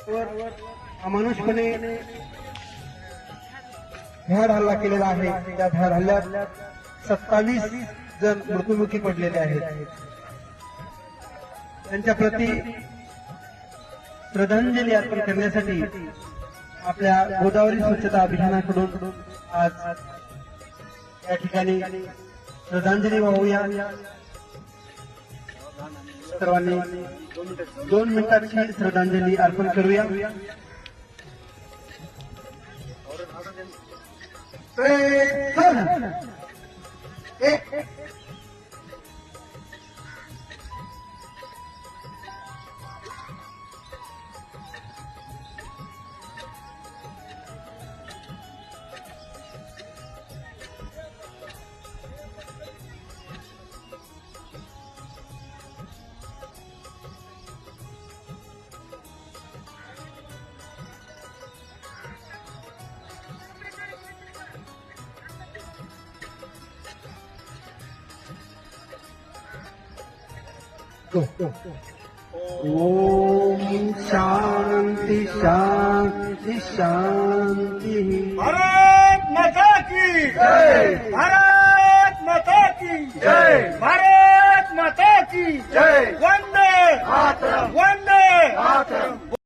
अमानुषपणे भ्याड हल्ला केलेला आहे. त्या भ्याड हल्ल्यात 27 जण मृत्युमुखी पडलेले आहेत. त्यांच्या प्रती श्रद्धांजली अर्पण करण्यासाठी आपल्या गोदावरी स्वच्छता अभियानाकडून आज या ठिकाणी श्रद्धांजली वाहूया. सर्वांनी 2 मिनिटांची श्रद्धांजली अर्पण करूया. ओम शांति शांति शांति. भारत माता की जय. भारत माता की जय. भारत माता की जय.